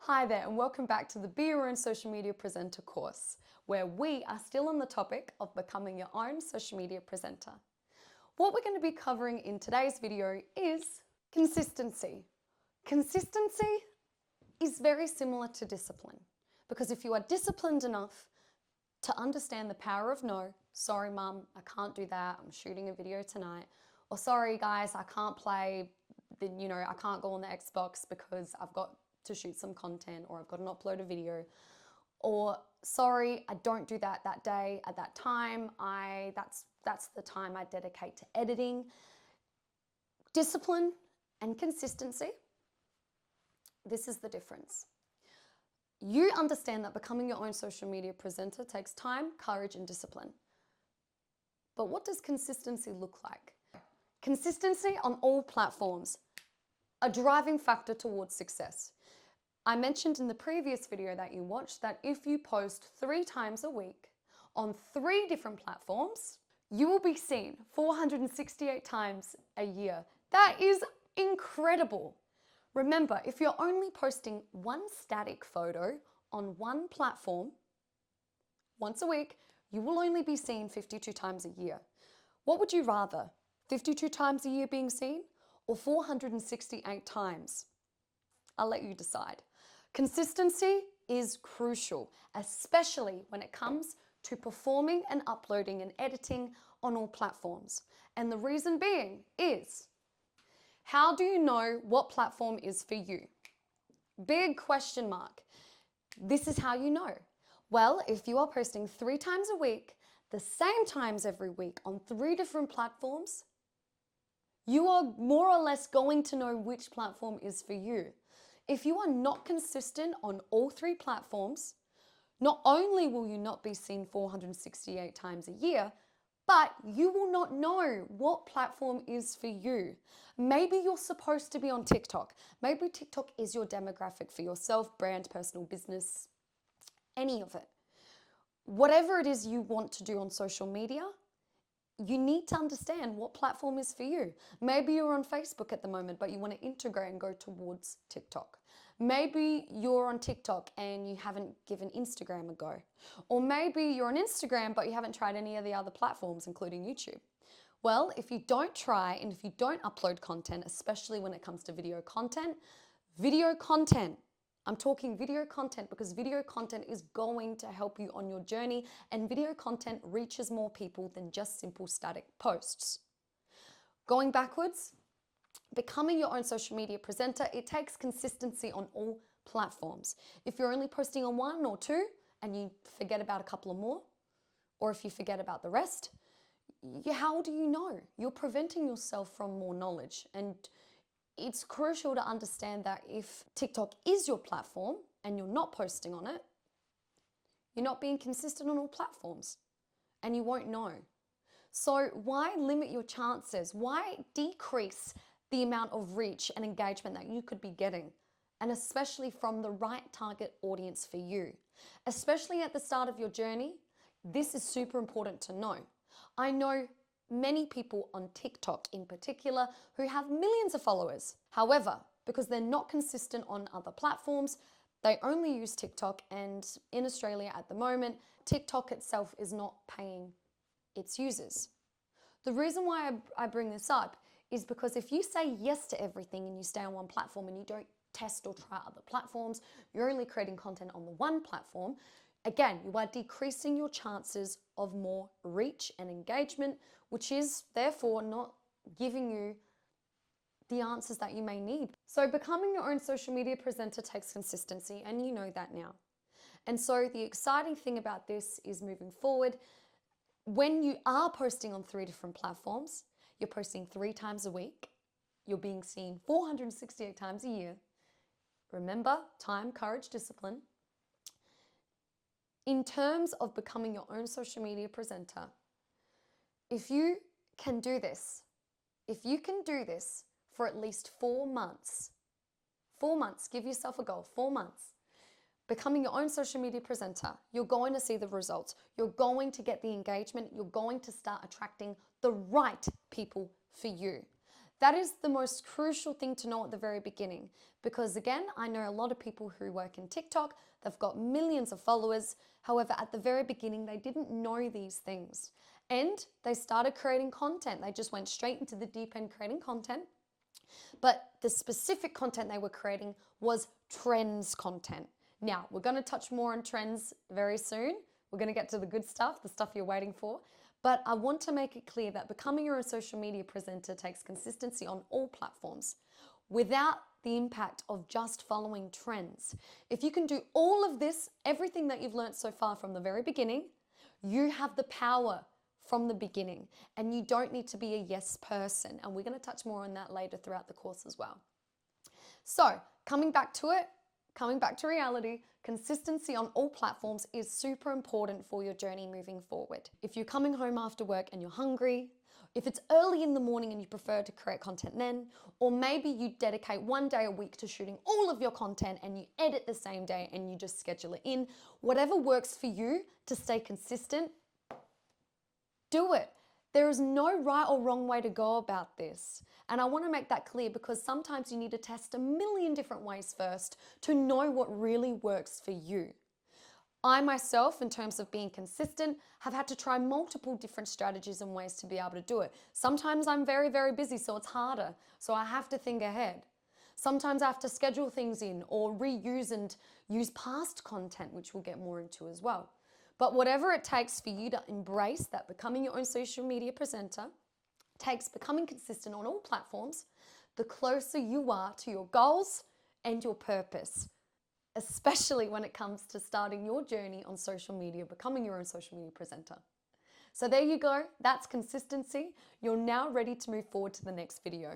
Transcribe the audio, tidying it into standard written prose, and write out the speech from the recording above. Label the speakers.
Speaker 1: Hi there and welcome back to the Be Your Own Social Media Presenter course, where we are still on the topic of becoming your own social media presenter. What we're going to be covering in today's video is consistency. Consistency is very similar to discipline, because if you are disciplined enough to understand the power of no, sorry mum, I can't do that, I'm shooting a video tonight, or sorry guys, I can't play, I can't go on the Xbox because I've got to shoot some content, or I've got to upload a video, or sorry, I don't do that day at that time. That's the time I dedicate to editing. Discipline and consistency. This is the difference. You understand that becoming your own social media presenter takes time, courage, and discipline. But what does consistency look like? Consistency on all platforms, a driving factor towards success. I mentioned in the previous video that you watched that if you post 3 times a week on 3 different platforms, you will be seen 468 times a year. That is incredible. Remember, if you're only posting one static photo on one platform once a week, you will only be seen 52 times a year. What would you rather? 52 times a year being seen or 468 times? I'll let you decide. Consistency is crucial, especially when it comes to performing and uploading and editing on all platforms. And the reason being is, how do you know what platform is for you? Big question mark. This is how you know. Well, if you are posting 3 times a week, the same times every week on 3 different platforms, you are more or less going to know which platform is for you. If you are not consistent on all 3 platforms, not only will you not be seen 468 times a year, but you will not know what platform is for you. Maybe you're supposed to be on TikTok. Maybe TikTok is your demographic for yourself, brand, personal business, any of it. Whatever it is you want to do on social media, you need to understand what platform is for you. Maybe you're on Facebook at the moment, but you want to integrate and go towards TikTok. Maybe you're on TikTok and you haven't given Instagram a go. Or maybe you're on Instagram, but you haven't tried any of the other platforms, including YouTube. Well, if you don't try and if you don't upload content, especially when it comes to video content, I'm talking video content because video content is going to help you on your journey, and video content reaches more people than just simple static posts. Going backwards, becoming your own social media presenter, it takes consistency on all platforms. If you're only posting on 1 or 2 and you forget about a couple of more, or if you forget about the rest, how do you know? You're preventing yourself from more knowledge. And it's crucial to understand that if TikTok is your platform and you're not posting on it, you're not being consistent on all platforms and you won't know. So why limit your chances? Why decrease the amount of reach and engagement that you could be getting? And especially from the right target audience for you. Especially at the start of your journey, this is super important to know. I know many people on TikTok in particular who have millions of followers. However, because they're not consistent on other platforms, they only use TikTok, and in Australia at the moment, TikTok itself is not paying its users. The reason why I bring this up is because if you say yes to everything and you stay on one platform and you don't test or try other platforms, you're only creating content on the one platform, again, you are decreasing your chances of more reach and engagement, which is therefore not giving you the answers that you may need. So becoming your own social media presenter takes consistency, and you know that now. And so the exciting thing about this is moving forward, when you are posting on 3 different platforms, you're posting 3 times a week, you're being seen 468 times a year. Remember, time, courage, discipline. In terms of becoming your own social media presenter, if you can do this for at least 4 months, give yourself a goal, 4 months, becoming your own social media presenter, you're going to see the results. You're going to get the engagement. You're going to start attracting the right people for you. That is the most crucial thing to know at the very beginning, because again, I know a lot of people who work in TikTok, they've got millions of followers. However, at the very beginning, they didn't know these things and they started creating content. They just went straight into the deep end creating content. But the specific content they were creating was trends content. Now, we're going to touch more on trends very soon. We're going to get to the good stuff, the stuff you're waiting for. But I want to make it clear that becoming your own social media presenter takes consistency on all platforms without the impact of just following trends. If you can do all of this, everything that you've learned so far from the very beginning, you have the power from the beginning and you don't need to be a yes person. And we're going to touch more on that later throughout the course as well. So coming back to it, coming back to reality, consistency on all platforms is super important for your journey moving forward. If you're coming home after work and you're hungry, if it's early in the morning and you prefer to create content then, or maybe you dedicate one day a week to shooting all of your content and you edit the same day and you just schedule it in, whatever works for you to stay consistent, do it. There is no right or wrong way to go about this. And I want to make that clear because sometimes you need to test a million different ways first to know what really works for you. I myself, in terms of being consistent, have had to try multiple different strategies and ways to be able to do it. Sometimes I'm very, very busy, so it's harder. So I have to think ahead. Sometimes I have to schedule things in or reuse and use past content, which we'll get more into as well. But whatever it takes for you to embrace that becoming your own social media presenter takes becoming consistent on all platforms, the closer you are to your goals and your purpose, especially when it comes to starting your journey on social media, becoming your own social media presenter. So there you go, that's consistency. You're now ready to move forward to the next video.